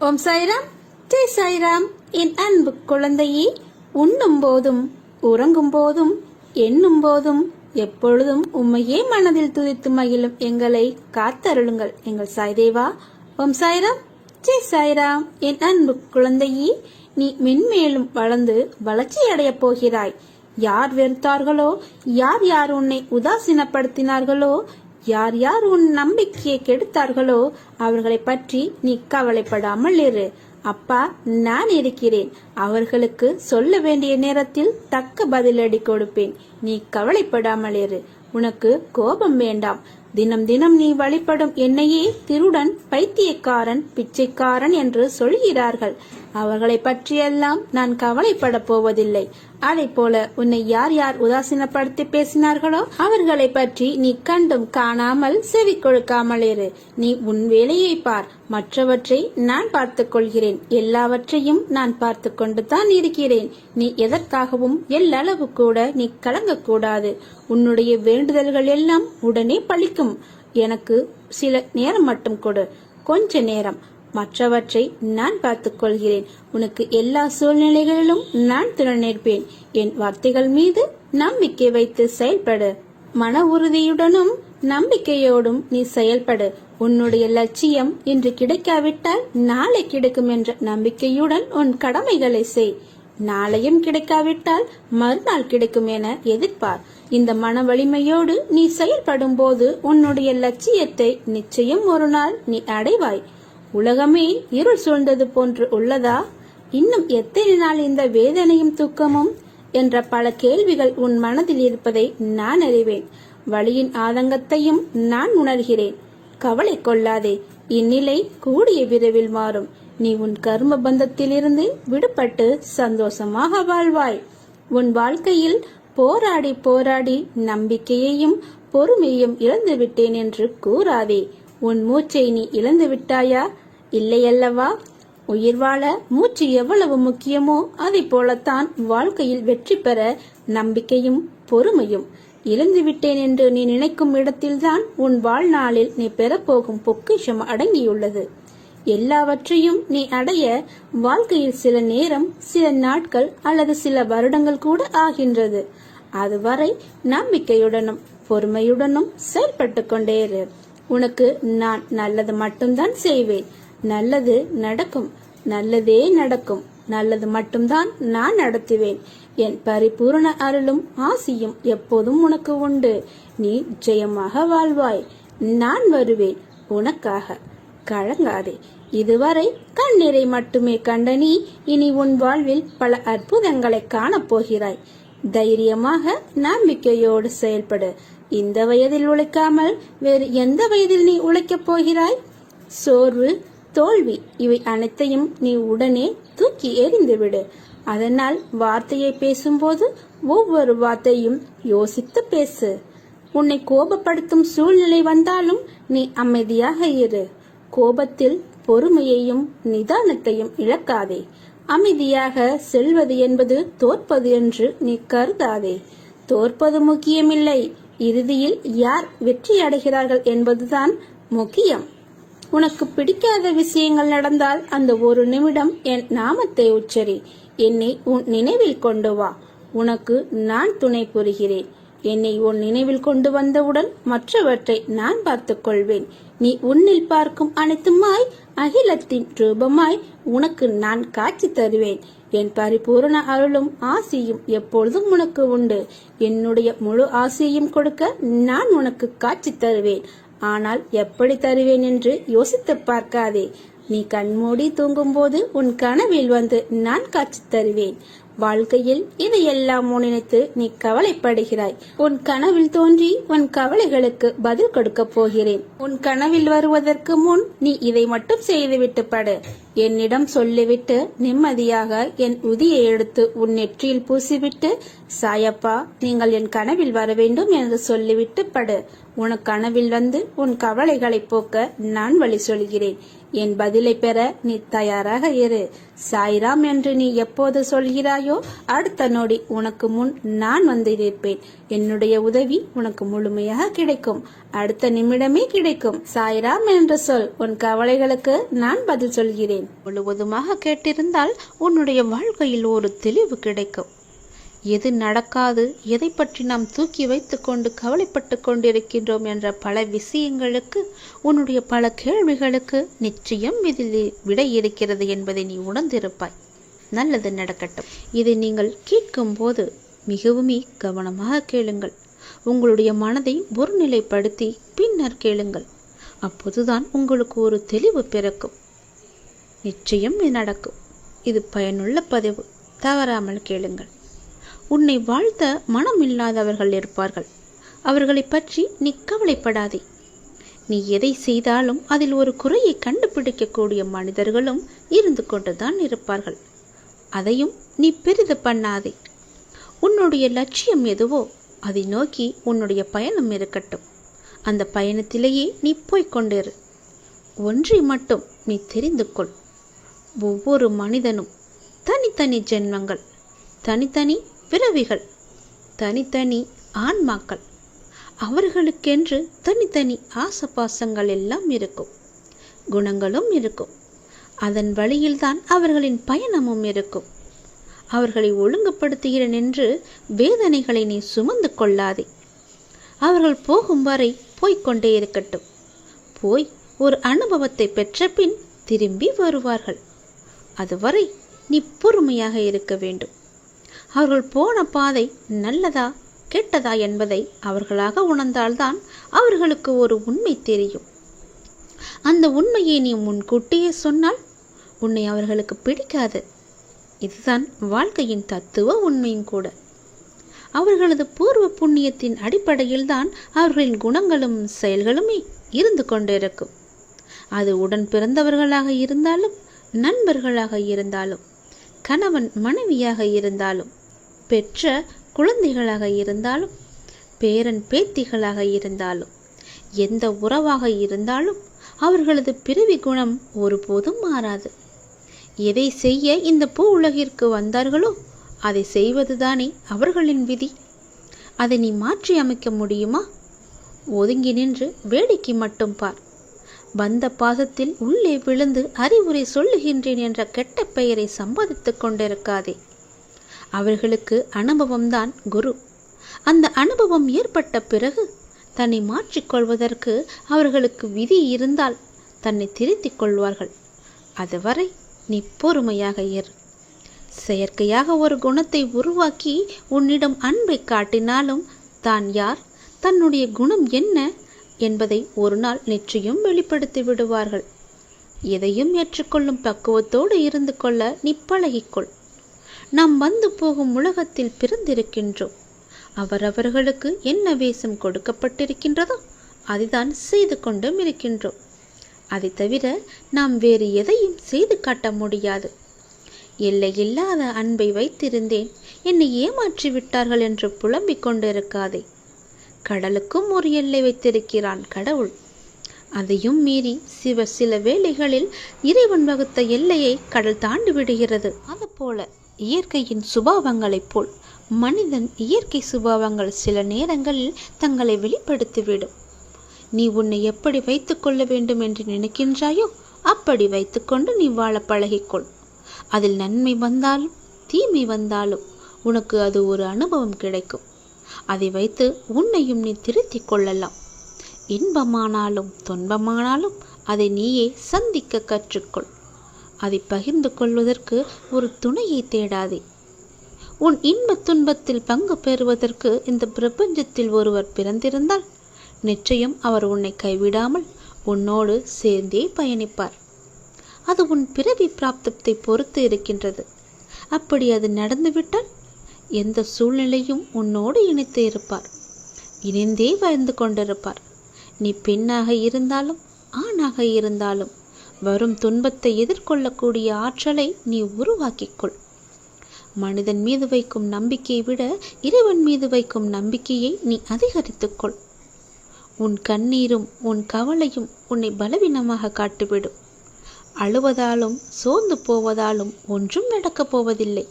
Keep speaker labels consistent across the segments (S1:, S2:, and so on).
S1: ஓம் சாய்ராம், ஜெய் சாய்ராம். என் அன்பு குழந்தையே, உண்ணும் போதும் உறங்கும் போதும் எண்ணும் போதும் எப்பொழுதும் உம்மையே மனதில் துதித்து மகிழும் எங்களை காத்தருளுங்கள் எங்கள் சாய்தேவா. ஓம் சாய்ராம், ஜெய் சாய்ராம். என் அன்பு குழந்தையே, நீ மென்மேலும் வளர்ந்து வளர்ச்சி அடையப் போகிறாய். யார் வெறுத்தார்களோ, யார் யார் உன்னை உதாசீனப்படுத்தினார்களோ, யார் யார் உன் நம்பிக்கையை கெடுத்தார்களோ அவர்களை பற்றி நீ கவலைப்படாமல் இரு. அப்பா நான் இருக்கிறேன். அவர்களுக்கு சொல்ல வேண்டிய நேரத்தில் தக்க பதிலடி கொடுப்பேன். நீ கவலைப்படாமல் இரு. உனக்கு கோபம் வேண்டாம். தினம் தினம் நீ வழிபடும் என்னையே திருடன், பைத்தியக்காரன், பிச்சைக்காரன் என்று சொல்கிறார்கள். அவர்களை பற்றியெல்லாம் நான் கவலைப்பட போவதில்லை. அதை போல உன்னை யார் யார் உதாசீனப்படுத்தி பேசினார்களோ அவர்களை பற்றி நீ கண்டும் காணாமல் செவி கொடுக்காமல் இரு. நீ உன் வேலையை பார். மற்றவற்றை நான் பார்த்துக் கொள்கிறேன். எல்லாவற்றையும் நான் பார்த்து கொண்டு தான் இருக்கிறேன். நீ எதற்காகவும் எல்லளவு கூட நீ கலங்கக்கூடாது. உன்னுடைய வேண்டுதல்கள் எல்லாம் உடனே பலிக்கும். எனக்கு சில நேரம் மட்டும் கொடு, கொஞ்ச நேரம். மற்றவற்றை நான் பார்த்துக் கொள்கிறேன். உனக்கு எல்லா சூழ்நிலைகளிலும் நான் துணை நிற்பேன். என் வார்த்தைகள் மீது நம்பிக்கை வைத்து செயல்படு. மன உறுதியுடனும் நம்பிக்கையோடும் நீ செயல்படு. உன்னுடைய லட்சியம் இன்று கிடைக்காவிட்டால் நாளை கிடைக்கும் என்ற நம்பிக்கையுடன் உன் கடமைகளை செய். நாளையும் கிடைக்காவிட்டால் மறுநாள் கிடைக்கும் என எதிர்பார். இந்த மன வலிமையோடு நீ செயல்படும் போது உன்னுடைய லட்சியத்தை நிச்சயம் ஒரு நாள் நீ அடைவாய். உலகமே இருள் சூழ்ந்தது போன்று உள்ளதா? இன்னும் எத்தனை நாள் இந்த வேதனையும் துக்கமும் என்ற பல கேள்விகள் உன் மனதில் இருப்பதை நான் அறிவேன். வலியின் ஆதங்கத்தையும் நான் உணர்கிறேன். கவலை கொள்ளாதே. இந்நிலை கூடிய விரைவில் மாறும். நீ உன் கர்ம பந்தத்திலிருந்து விடுபட்டு சந்தோஷமாக வாழ்வாய். உன் வாழ்க்கையில் போராடி போராடி நம்பிக்கையையும் பொறுமையும் இழந்து விட்டேன் என்று கூறாதே. உன் மூச்சை நீ இழந்து விட்டாயா? இல்லையல்லவா? உயிர் வாழ மூச்சு எவ்வளவு முக்கியமோ அதை போலத்தான் வாழ்க்கையில் வெற்றி பெற நம்பிக்கையும் பொறுமையும். இழந்து விட்டேன் என்று நீ நினைக்கும் இடத்தில்தான் உன் வாழ்நாளில் நீ பெறப்போகும் பொக்கிஷம் அடங்கியுள்ளது. எல்லாவற்றையும் நீ அடைய வாழ்க்கையில் சில நேரம், சில நாட்கள் அல்லது சில வருடங்கள் கூட ஆகின்றது. அதுவரை நம்பிக்கையுடனும் பொறுமையுடனும் செயல்பட்டு கொண்டே இரு. உனக்கு நான் நல்லது மட்டும்தான் செய்வேன். நல்லது நடக்கும். நல்லதே நடக்கும். நல்லது மட்டும்தான் நான் நடத்துவேன். என் பரிபூரண அருளும் ஆசியும் எப்போதும் உனக்கு உண்டு. நீ ஜெயமாக வாழ்வாய். நான் வருவேன் உனக்காக. கலங்காதே. இதுவரை கண்ணீரை மட்டுமே கண்ட நீ இனி உன் வாழ்வில் பல அற்புதங்களை காணப்போகிறாய். தைரியமாக நம்பிக்கையோடு செயல்படு. இந்த வயதில் உழைக்காமல் வேறு எந்த வயதில் நீ உழைக்கப் போகிறாய்? சோர்வு, தோல்வி இவை அனைத்தையும் நீ உடனே தூக்கி எறிந்துவிடு. அதனால் வார்த்தையை பேசும்போது ஒவ்வொரு வார்த்தையும் யோசித்து பேசு. உன்னை கோபப்படுத்தும் சூழ்நிலை வந்தாலும் நீ அமைதியாக இரு. கோபத்தில் பொறுமையையும் நிதானத்தையும் இழக்காதே. அமைதியாக செல்வது என்பது தோற்பது என்று நீ கருதாதே. தோற்பது முக்கியமில்லை. இறுதியில் யார் வெற்றி அடைகிறார்கள் என்பதுதான் முக்கியம். உனக்கு பிடிக்காத விஷயங்கள் நடந்தால் அந்த ஒரு நிமிடம் என் நாமத்தை உச்சரி. என்னை உன் நினைவில் கொண்டு வா. உனக்கு நான் துணை புரிகிறேன். என்னை உன் நினைவில் கொண்டு வந்தவுடன் மற்றவற்றை நான் பார்த்துக் கொள்வேன். நீ உன்னில் பார்க்கும் அனைத்துமாய் அகிலத்தின் ரூபமாய் உனக்கு நான் காட்சி தருவேன். என் பரிபூரண அருளும் ஆசியும் எப்பொழுதும் உனக்கு உண்டு. என்னுடைய முழு ஆசியையும் கொடுக்க நான் உனக்கு காட்சி தருவேன். ஆனால் எப்படி தருவேன் என்று யோசித்து பார்க்காதே. நீ கண்மூடி தூங்கும் போது உன் கனவில் வந்து நான் காட்சி தருவேன். வாழ்க்கையில் இதையெல்லாம் நினைத்து நீ கவலைப்படுகிறாய். உன் கனவில் தோன்றி உன் கவலைகளுக்கு பதில் கொடுக்க போகிறேன். உன் கனவில் வருவதற்கு முன் நீ இதை மட்டும் செய்துவிட்டு படு. என்னிடம் சொல்லிவிட்டு நிம்மதியாக என் உதியை எடுத்து உன் நெற்றியில் பூசிவிட்டு, சாயப்பா நீங்கள் என் கனவில் வர வேண்டும் என்று சொல்லிவிட்டு படு. உன் கனவில் வந்து உன் கவலைகளை போக்க நான் வழி சொல்கிறேன். என் பதிலை பெற நீ தயாராக இரு. சாய்ராம் என்று நீ எப்போது சொல்கிறாயோ அடுத்த நொடி உனக்கு முன் நான் வந்து நிற்பேன். என்னுடைய உதவி உனக்கு முழுமையாக கிடைக்கும். அடுத்த நிமிடமே கிடைக்கும். சாய்ராம் என்று சொல். உன் கவலைகளுக்கு நான் பதில் சொல்கிறேன். முழுவதுமாக கேட்டிருந்தால் உன்னுடைய வாழ்க்கையில் ஒரு தெளிவு கிடைக்கும். எது நடக்காது, எதை பற்றி நாம் தூக்கி வைத்து கொண்டு கவலைப்பட்டு கொண்டிருக்கின்றோம் என்ற பல விஷயங்களுக்கு, உன்னுடைய பல கேள்விகளுக்கு நிச்சயம் இதில் விடை இருக்கிறது என்பதை நீ உணர்ந்திருப்பாய். நல்லது நடக்கட்டும். இதை நீங்கள் கேட்கும் போது மிகவுமே கவனமாக கேளுங்கள். உங்களுடைய மனதை ஒருநிலைப்படுத்தி பின்னர் கேளுங்கள். அப்போதுதான் உங்களுக்கு ஒரு தெளிவு பிறக்கும். நிச்சயம் இது நடக்கும். இது பயனுள்ள பதிவு. தவறாமல் கேளுங்கள். உன்னை வாழ்த்த மனம் இல்லாதவர்கள் இருப்பார்கள். அவர்களை பற்றி நீ கவலைப்படாதே. நீ எதை செய்தாலும் அதில் ஒரு குறையை கண்டுபிடிக்கக்கூடிய மனிதர்களும் இருந்து கொண்டுதான் இருப்பார்கள். அதையும் நீ பெரிது பண்ணாதே. உன்னுடைய லட்சியம் எதுவோ அதை நோக்கி உன்னுடைய பயணம் இருக்கட்டும். அந்த பயணத்திலேயே நீ போய்கொண்டிரு. ஒன்றை மட்டும் நீ தெரிந்து கொள். ஒவ்வொரு மனிதனும் தனித்தனி ஜென்மங்கள், தனித்தனி பிறவிகள், தனித்தனி ஆன்மாக்கள். அவர்களுக்கென்று தனித்தனி ஆசபாசங்கள் எல்லாம் இருக்கும். குணங்களும் இருக்கும். அதன் வழியில்தான் அவர்களின் பயணமும் இருக்கும். அவர்களை ஒழுங்குபடுத்துகிறேன் என்று வேதனைகளை நீ சுமந்து கொள்ளாதே. அவர்கள் போகும் வரை போய்கொண்டே இருக்கட்டும். போய் ஒரு அனுபவத்தை பெற்ற பின் திரும்பி வருவார்கள். அதுவரை நீ பொறுமையாக இருக்க வேண்டும். அவர்கள் போன பாதை நல்லதா கெட்டதா என்பதை அவர்களாக உணர்ந்தால்தான் அவர்களுக்கு ஒரு உண்மை தெரியும். அந்த உண்மையை நீ முன்கூட்டியே சொன்னால் உன்னை அவர்களுக்கு பிடிக்காது. இதுதான் வாழ்க்கையின் தத்துவ உண்மையும் கூட. அவர்களது பூர்வ புண்ணியத்தின் அடிப்படையில்தான் அவர்களின் குணங்களும் செயல்களுமே இருந்து கொண்டிருக்கும். அது உடன் பிறந்தவர்களாக இருந்தாலும், நண்பர்களாக இருந்தாலும், கணவன் மனைவியாக இருந்தாலும், பெற்ற குழந்தைகளாக இருந்தாலும், பேரன் பேத்திகளாக இருந்தாலும், எந்த உறவாக இருந்தாலும் அவர்களது பிறவி குணம் ஒருபோதும் மாறாது. எதை செய்ய இந்த பூ உலகிற்கு வந்தார்களோ அதை செய்வதுதானே அவர்களின் விதி. அதை நீ மாற்றி அமைக்க முடியுமா? ஒதுங்கி நின்று வேடிக்கை மட்டும் பார். வந்த பாசத்தில் உள்ளே விழுந்து அறிவுரை சொல்லுகின்றேன் என்ற கெட்ட பெயரை சம்பாதித்துக் கொண்டிருக்காதே. அவர்களுக்கு அனுபவம்தான் குரு. அந்த அனுபவம் ஏற்பட்ட பிறகு தன்னை மாற்றிக்கொள்வதற்கு அவர்களுக்கு விதி இருந்தால் தன்னை திருத்திக் கொள்வார்கள். அதுவரை நீ பொறுமையாக இரு. செயற்கையாக ஒரு குணத்தை உருவாக்கி உன்னிடம் அன்பை காட்டினாலும் தான் யார், தன்னுடைய குணம் என்ன என்பதை ஒரு நாள் நிச்சயம் வெளிப்படுத்தி விடுவார்கள். எதையும் ஏற்றுக்கொள்ளும் பக்குவத்தோடு இருந்து கொள்ள நீ பழகிக்கொள். நாம் வந்து போகும் உலகத்தில் பிறந்திருக்கின்றோம். அவரவர்களுக்கு என்ன வேஷம் கொடுக்கப்பட்டிருக்கின்றதோ அதைதான் செய்து கொண்டும் இருக்கின்றோம். அதை தவிர நாம் வேறு எதையும் செய்து காட்ட முடியாது. எல்லையில்லாத அன்பை வைத்திருந்தேன், என்னை ஏமாற்றி விட்டார்கள் என்று புலம்பிக் கொண்டிருக்காதே. கடலுக்கும் ஒரு எல்லை வைத்திருக்கிறான் கடவுள். அதையும் மீறி சில வேளைகளில் இறைவன் வகுத்த எல்லையை கடல் தாண்டி விடுகிறது. அதுபோல இயற்கையின் சுபாவங்களைப் போல் மனிதன் இயற்கை சுபாவங்கள் சில நேரங்களில் தங்களை வெளிப்படுத்திவிடும். நீ உன்னை எப்படி வைத்துக் கொள்ள வேண்டும் என்று நினைக்கின்றாயோ அப்படி வைத்துக்கொண்டு நீ வாழ பழகிக்கொள். அதில் நன்மை வந்தாலும் தீமை வந்தாலும் உனக்கு அது ஒரு அனுபவம் கிடைக்கும். அதை வைத்து உன்னையும் நீ திருத்திக் கொள்ளலாம். இன்பமானாலும் துன்பமானாலும் அதை நீயே சந்திக்க கற்றுக்கொள். அதை பகிர்ந்து கொள்வதற்கு ஒரு துணையை தேடாதே. உன் இன்ப துன்பத்தில் பங்கு பெறுவதற்கு இந்த பிரபஞ்சத்தில் ஒருவர் பிறந்திருந்தால் நிச்சயம் அவர் உன்னை கைவிடாமல் உன்னோடு சேர்ந்தே பயணிப்பார். அது உன் பிறவி பிராப்தத்தை பொறுத்து இருக்கின்றது. அப்படி அது நடந்துவிட்டால் எந்த சூழ்நிலையும் உன்னோடு இணைத்து இருப்பார். இணைந்தே வாழ்ந்து கொண்டிருப்பார். நீ பெண்ணாக இருந்தாலும் ஆணாக இருந்தாலும் வரும் துன்பத்தை எதிர்கொள்ளக்கூடிய ஆற்றலை நீ உருவாக்கிக்கொள். மனிதன் மீது வைக்கும் நம்பிக்கையை விட இறைவன் மீது வைக்கும் நம்பிக்கையை நீ அதிகரித்துக்கொள். உன் கண்ணீரும் உன் கவலையும் உன்னை பலவீனமாக காட்டிவிடும். அழுவதாலும் சோர்ந்து போவதாலும் ஒன்றும் நடக்கப் போவதில்லை.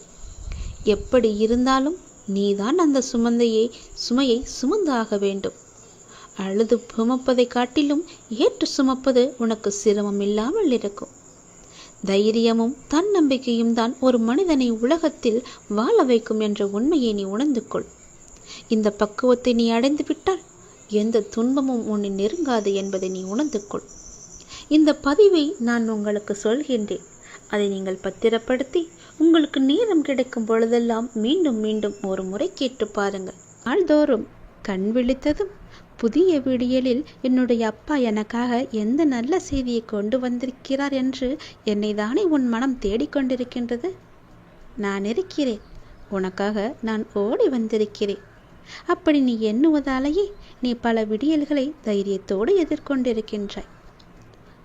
S1: எப்படி இருந்தாலும் நீதான் அந்த சுமையை சுமந்தாக வேண்டும். அழுது சுமப்பதை காட்டிலும் ஏற்று சுமப்பது உனக்கு சிரமம் இல்லாமல் இருக்கும். தைரியமும் தன்னம்பிக்கையும் தான் ஒரு மனிதனை உலகத்தில் வாழ வைக்கும் என்ற உண்மையை நீ உணர்ந்து கொள். இந்த பக்குவத்தை நீ அடைந்து விட்டால் எந்த துன்பமும் உன்னை நெருங்காது என்பதை நீ உணர்ந்து கொள். இந்த பதிவை நான் உங்களுக்கு சொல்கின்றேன். அதை நீங்கள் பத்திரப்படுத்தி உங்களுக்கு நேரம் கிடைக்கும் பொழுதெல்லாம் மீண்டும் மீண்டும் ஒரு முறை கேட்டு பாருங்கள். நாள்தோறும் கண் விழித்ததும் புதிய விடியலில் என்னுடைய அப்பா எனக்காக எந்த நல்ல செய்தியை கொண்டு வந்திருக்கிறார் என்று என்னை தானே உன் மனம் தேடிக்கொண்டிருக்கின்றது. நான் இருக்கிறேன், உனக்காக நான் ஓடி வந்திருக்கிறேன். அப்படி நீ எண்ணுவதாலேயே நீ பல விடியல்களை தைரியத்தோடு எதிர்கொண்டிருக்கின்றாய்.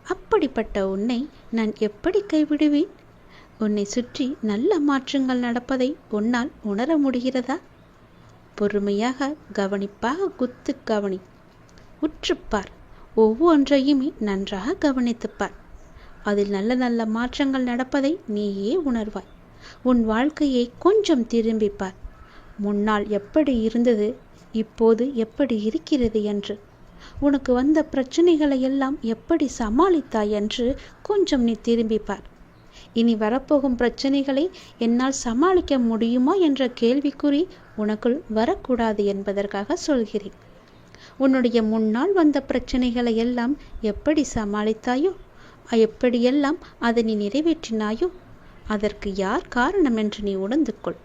S1: அப்படிப்பட்ட உன்னை நான் எப்படி கைவிடுவேன்? உன்னை சுற்றி நல்ல மாற்றங்கள் நடப்பதை உன்னால் உணர முடிகிறதா? பொறுமையாக கவனிப்பாக கவனி. உற்றுப்பார். ஒவ்வொன்றையுமே நன்றாக கவனித்துப்பார். அதில் நல்ல நல்ல மாற்றங்கள் நடப்பதை நீயே உணர்வாய். உன் வாழ்க்கையை கொஞ்சம் திரும்பிப்பார். முன்னால் எப்படி இருந்தது, இப்போது எப்படி இருக்கிறது என்று, உனக்கு வந்த பிரச்சனைகளை எல்லாம் எப்படி சமாளித்தாய் என்று கொஞ்சம் நீ திரும்பிப்பார். இனி வரப்போகும் பிரச்சனைகளை என்னால் சமாளிக்க முடியுமா என்ற கேள்விக்குறி உனக்குள் வரக்கூடாது என்பதற்காக சொல்கிறேன். உன்னுடைய முன்னால் வந்த பிரச்சனைகளை எல்லாம் எப்படி சமாளித்தாயோ, எப்படியெல்லாம் அதை நீ நிறைவேற்றினாயோ, அதற்கு யார் காரணம் என்று நீ உணர்ந்து கொள்.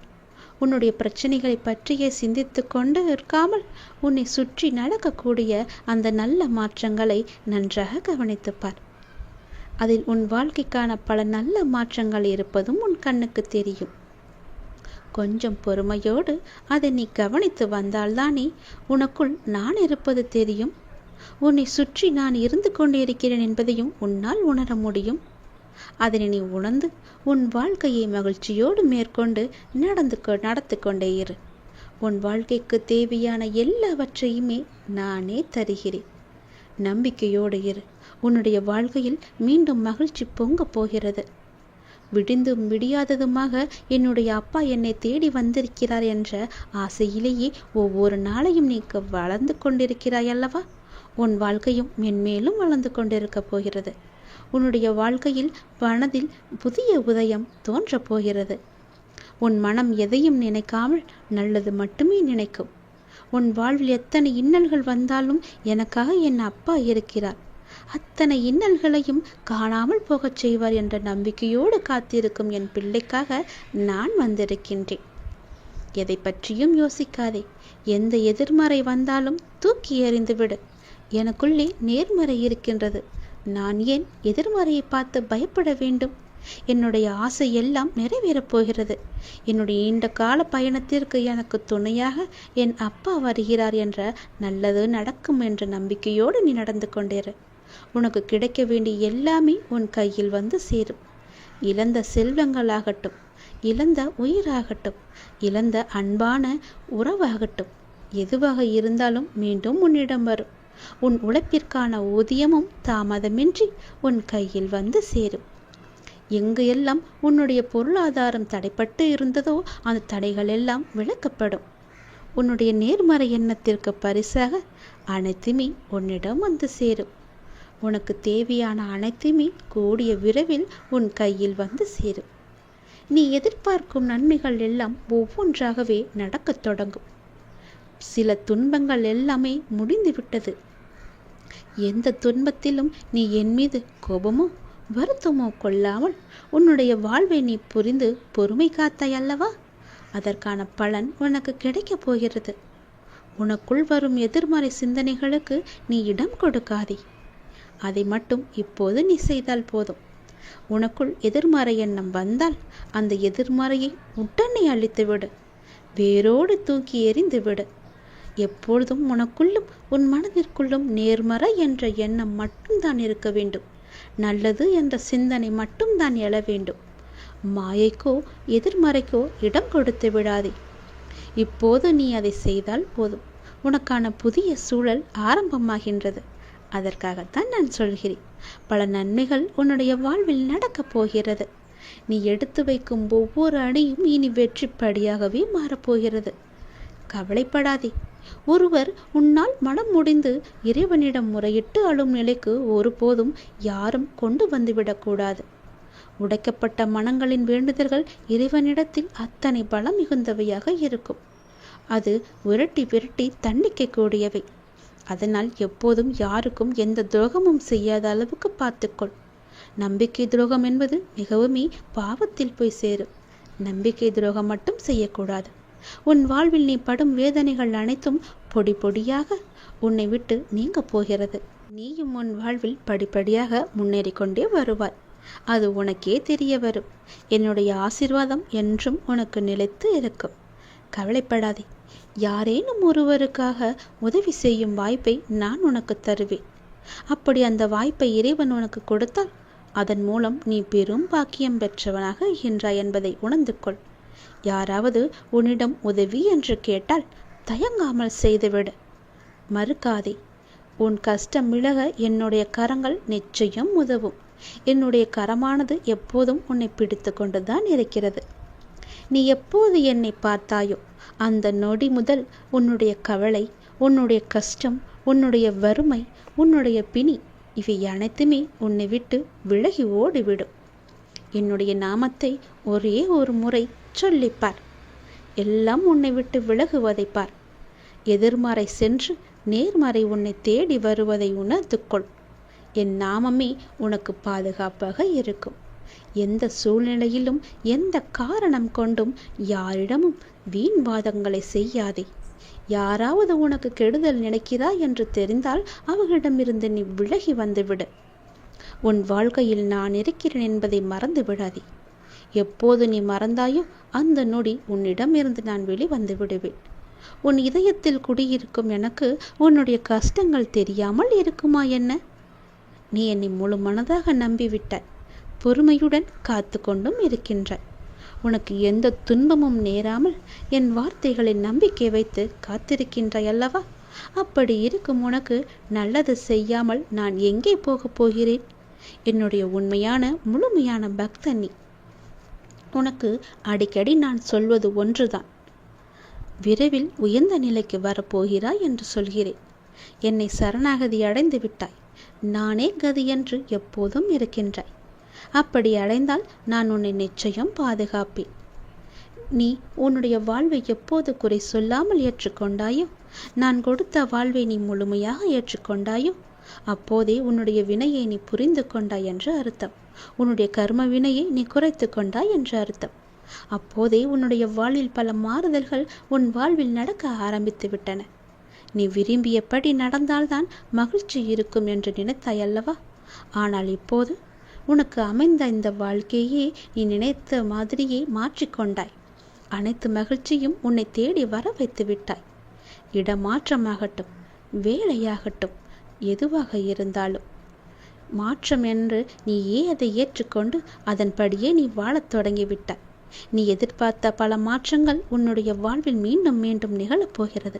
S1: உன்னுடைய பிரச்சனைகளை பற்றியே சிந்தித்து கொண்டு இருக்காமல் உன்னை சுற்றி நடக்கக்கூடிய அந்த நல்ல மாற்றங்களை நன்றாக கவனித்துப்பார். அதில் உன் வாழ்க்கைக்கான பல நல்ல மாற்றங்கள் இருப்பதும் உன் கண்ணுக்கு தெரியும். கொஞ்சம் பொறுமையோடு அதை நீ கவனித்து வந்தால்தானே உனக்குள் நான் இருப்பது தெரியும். உன்னை சுற்றி நான் இருந்து கொண்டிருக்கிறேன் என்பதையும் உன்னால் உணர முடியும். அதனை நீ உணர்ந்து உன் வாழ்க்கையை மகிழ்ச்சியோடு மேற்கொண்டு நடத்து கொண்டே இரு. உன் வாழ்க்கைக்கு தேவையான எல்லாவற்றையுமே நானே தருகிறேன். நம்பிக்கையோடு இரு. உன்னுடைய வாழ்க்கையில் மீண்டும் மகிழ்ச்சி பொங்கப் போகிறது. விடிந்தும் விடியாததுமாக என்னுடைய அப்பா என்னை தேடி வந்திருக்கிறார் என்ற ஆசையிலேயே ஒவ்வொரு நாளையும் நீ வளர்ந்து கொண்டிருக்கிறாய் அல்லவா? உன் வாழ்க்கையும் மென்மேலும் வளர்ந்து கொண்டிருக்கப் போகிறது. உன்னுடைய வாழ்க்கையில் மனதில் புதிய உதயம் தோன்றப் போகிறது. உன் மனம் எதையும் நினைக்காமல் நல்லது மட்டுமே நினைக்கும். உன் வாழ்வில் எத்தனை இன்னல்கள் வந்தாலும் எனக்காக என் அப்பா இருக்கிறார், அத்தனை இன்னல்களையும் காணாமல் போகச் செய்வார் என்ற நம்பிக்கையோடு காத்திருக்கும் என் பிள்ளைக்காக நான் வந்திருக்கின்றேன். எதை பற்றியும் யோசிக்காதே. எந்த எதிர்மறை வந்தாலும் தூக்கி எறிந்துவிடு. எனக்குள்ளே நேர்மறை இருக்கின்றது. நான் ஏன் எதிர்மறையை பார்த்து பயப்பட வேண்டும்? என்னுடைய ஆசை எல்லாம் நிறைவேறப் போகிறது. என்னுடைய நீண்ட கால பயணத்திற்கு எனக்கு துணையாக என் அப்பா வருகிறார் என்ற நல்லது நடக்கும் என்ற நம்பிக்கையோடு நீ நடந்து கொண்டேரு. உனக்கு கிடைக்க வேண்டிய எல்லாமே உன் கையில் வந்து சேரும். இழந்த செல்வங்களாகட்டும், இழந்த உயிராகட்டும், இழந்த அன்பான உறவாகட்டும், எதுவாக இருந்தாலும் மீண்டும் உன்னிடம் வரும். உன் உழைப்பிற்கான ஊதியமும் தாமதமின்றி உன் கையில் வந்து சேரும். எங்கு எல்லாம் உன்னுடைய பொருளாதாரம் தடைப்பட்டு இருந்ததோ அந்த தடைகள் எல்லாம் விலக்கப்படும். உன்னுடைய நேர்மறை எண்ணத்திற்கு பரிசாக அனைத்துமே உன்னிடம் வந்து சேரும். உனக்கு தேவையான அனைத்துமே கூடிய விரைவில் உன் கையில் வந்து சேரும். நீ எதிர்பார்க்கும் நன்மைகள் எல்லாம் ஒவ்வொன்றாகவே நடக்கத் தொடங்கும். சில துன்பங்கள் எல்லாமே முடிந்துவிட்டது. எந்த துன்பத்திலும் நீ என் மீது கோபமோ வருத்தமோ கொள்ளாமல் உன்னுடைய வாழ்வை நீ புரிந்து பொறுமை காத்தாய் அல்லவா? அதற்கான பலன் உனக்கு கிடைக்கப் போகிறது. உனக்குள் வரும் எதிர்மறை சிந்தனைகளுக்கு நீ இடம் கொடுக்காதே. அதை மட்டும் இப்போது நீ செய்தால் போதும். உனக்குள் எதிர்மறை எண்ணம் வந்தால் அந்த எதிர்மறையை உடனே அழித்துவிடு. வேரோடு தூக்கி எறிந்து விடு. எப்பொழுதும் உனக்குள்ளும் உன் மனதிற்குள்ளும் நேர்மறை என்ற எண்ணம் மட்டும்தான் இருக்க வேண்டும். நல்லது என்ற சிந்தனை மட்டும்தான் எழ வேண்டும். மாயைக்கோ எதிர்மறைக்கோ இடம் கொடுத்து விடாதே. இப்போது நீ அதை செய்தால் போதும். உனக்கான புதிய சூழல் ஆரம்பமாகின்றது. அதற்காகத்தான் நான் சொல்கிறேன். பல நன்மைகள் உன்னுடைய வாழ்வில் நடக்கப் போகிறது. நீ எடுத்து வைக்கும் ஒவ்வொரு அடியும் இனி வெற்றி படியாகவே மாறப்போகிறது. கவலைப்படாதே. ஒருவர் உன்னால் மனம் முடிந்து இறைவனிடம் முறையிட்டு அழும் நிலைக்கு ஒருபோதும் யாரும் கொண்டு வந்துவிடக்கூடாது. உடைக்கப்பட்ட மனங்களின் வேண்டுதல்கள் இறைவனிடத்தில் அத்தனை பலம் மிகுந்தவையாக இருக்கும். அது விரட்டி விரட்டி தண்டிக்கக்கூடியவை. அதனால் எப்போதும் யாருக்கும் எந்த துரோகமும் செய்யாத அளவுக்கு பார்த்துக்கொள். நம்பிக்கை துரோகம் என்பது மிகவுமே பாவத்தில் போய் சேரும். நம்பிக்கை துரோகம் மட்டும் செய்யக்கூடாது. உன் வாழ்வில் நீ படும் வேதனைகள் அனைத்தும் பொடி பொடியாக உன்னை விட்டு நீங்க போகிறது. நீயும் உன் வாழ்வில் படிப்படியாக முன்னேறி கொண்டே வருவாய். அது உனக்கே தெரிய வரும். என்னுடைய ஆசீர்வாதம் என்றும் உனக்கு நிலைத்து இருக்கும். கவலைப்படாதே. யாரேனும் ஒருவருக்காக உதவி செய்யும் வாய்ப்பை நான் உனக்கு தருவேன். அப்படி அந்த வாய்ப்பை இறைவன் உனக்கு கொடுத்தால் அதன் மூலம் நீ பெரும் பாக்கியம் பெற்றவனாக இருக்கின்றாய் என்பதை உணர்ந்து கொள். யாராவது உன்னிடம் உதவி என்று கேட்டால் தயங்காமல் செய்துவிடு. மறுக்காதே. உன் கஷ்டம் விலக என்னுடைய கரங்கள் நிச்சயம் உதவும். என்னுடைய கரமானது எப்போதும் உன்னை பிடித்து கொண்டுதான் இருக்கிறது. நீ எப்போது என்னை பார்த்தாயோ அந்த நொடி முதல் உன்னுடைய கவலை, உன்னுடைய கஷ்டம், உன்னுடைய வறுமை, உன்னுடைய பிணி இவை அனைத்துமே உன்னை விட்டு விலகி ஓடிவிடும். என்னுடைய நாமத்தை ஒரே ஒரு முறை சொல்லிப்பார். எல்லாம் உன்னை விட்டு விலகுவதை பார். எதிர்மறை சென்று நேர்மறை உன்னை தேடி வருவதை உணர்ந்து கொள். என் நாமமே உனக்கு பாதுகாப்பாக இருக்கும். எந்த சூழ்நிலையிலும் எந்த காரணம் கொண்டும் யாரிடமும் வீண் வாதங்களை செய்யாதே. யாராவது உனக்கு கெடுதல் நினைக்கிறாய் என்று தெரிந்தால் அவர்களிடமிருந்து நீ விலகி வந்துவிடு. உன் வாழ்க்கையில் நான் இருக்கிறேன் என்பதை மறந்து விடாதே. எப்போது நீ மறந்தாயோ அந்த நொடி உன்னிடமிருந்து நான் வெளிவந்து விடுவேன். உன் இதயத்தில் குடியிருக்கும் எனக்கு உன்னுடைய கஷ்டங்கள் தெரியாமல் இருக்குமா என்ன? நீ என்னை முழு மனதாக நம்பிவிட்டாய். பொறுமையுடன் காத்து கொண்டும் இருக்கின்றாய். உனக்கு எந்த துன்பமும் நேராமல் என் வார்த்தைகளில் நம்பிக்கை வைத்து காத்திருக்கின்றாய் அல்லவா? அப்படி இருக்கும் உனக்கு நல்லது செய்யாமல் நான் எங்கே போகப் போகிறேன்? என்னுடைய உண்மையான முழுமையான பக்தன் நீ. உனக்கு அடிக்கடி நான் சொல்வது ஒன்றுதான். விரைவில் உயர்ந்த நிலைக்கு வரப்போகிறாய் என்று சொல்கிறேன். என்னை சரணாகதி அடைந்து விட்டாய். நானே கதி என்று எப்போதும் இருக்கின்றாய். அப்படி அடைந்தால் நான் உன்னை நிச்சயம் பாதுகாப்பேன். நீ உன்னுடைய வாழ்வை எப்போது குறை சொல்லாமல் ஏற்றுக்கொண்டாயோ, நான் கொடுத்த வாழ்வை நீ முழுமையாக ஏற்றுக்கொண்டாயோ, அப்போதே உன்னுடைய வினையை நீ புரிந்து கொண்டாய் என்று அர்த்தம். உன்னுடைய கர்ம வினையை நீ குறைத்து கொண்டாய் என்று அர்த்தம். அப்போதே உன்னுடைய வாழ்வில் பல மாறுதல்கள் உன் வாழ்வில் நடக்க ஆரம்பித்து விட்டன. நீ விரும்பியபடி நடந்தால்தான் மகிழ்ச்சி இருக்கும் என்று நினைத்தாய் அல்லவா? ஆனால் இப்போது உனக்கு அமைந்த இந்த வாழ்க்கையே நீ நினைத்த மாதிரியே மாற்றிக்கொண்டாய். அனைத்து மகிழ்ச்சியும் உன்னை தேடி வர வைத்து விட்டாய். இடமாற்றமாகட்டும், வேலையாகட்டும், எதுவாக இருந்தாலும் மாற்றம் என்று நீயே அதை ஏற்றுக்கொண்டு அதன்படியே நீ வாழத் தொடங்கிவிட்டாய். நீ எதிர்பார்த்த பல மாற்றங்கள் உன்னுடைய வாழ்வில் மீண்டும் மீண்டும் நிகழப்போகிறது.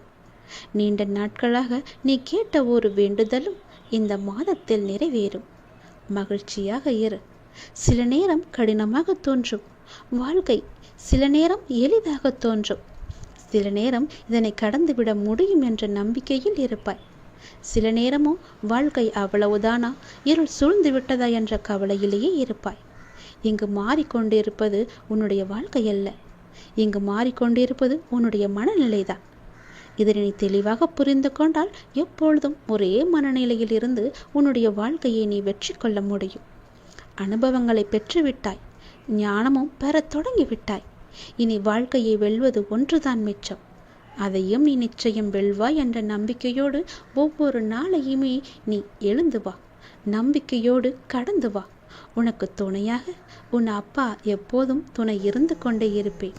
S1: நீண்ட நாட்களாக நீ கேட்ட ஒரு வேண்டுதலும் இந்த மாதத்தில் நிறைவேறும். மகிழ்ச்சியாக இரு. சில நேரம் கடினமாக தோன்றும் வாழ்க்கை, சில நேரம் எளிதாக தோன்றும். சில நேரம் இதனை கடந்துவிட முடியும் என்ற நம்பிக்கையில் இருப்பாய். சில நேரமோ வாழ்க்கை அவ்வளவுதானா, இருள் சூழ்ந்து விட்டதா என்ற கவலையிலேயே இருப்பாய். இங்கு மாறிக்கொண்டிருப்பது உன்னுடைய வாழ்க்கை அல்ல. இங்கு மாறிக்கொண்டிருப்பது உன்னுடைய மனநிலைதான். இதனை நீ தெளிவாக புரிந்து கொண்டால் எப்பொழுதும் ஒரே மனநிலையில் இருந்து உன்னுடைய வாழ்க்கையை நீ வெற்றி கொள்ள முடியும். அனுபவங்களை பெற்றுவிட்டாய். ஞானமும் பெறத் தொடங்கிவிட்டாய். இனி வாழ்க்கையை வெல்வது ஒன்றுதான் மிச்சம். அதையும் நீ நிச்சயம் வெல்வாய் என்ற நம்பிக்கையோடு ஒவ்வொரு நாளையுமே நீ எழுந்து வா. நம்பிக்கையோடு கடந்து வா. உனக்கு துணையாக உன் அப்பா எப்போதும் துணை இருந்து கொண்டே இருப்பேன்.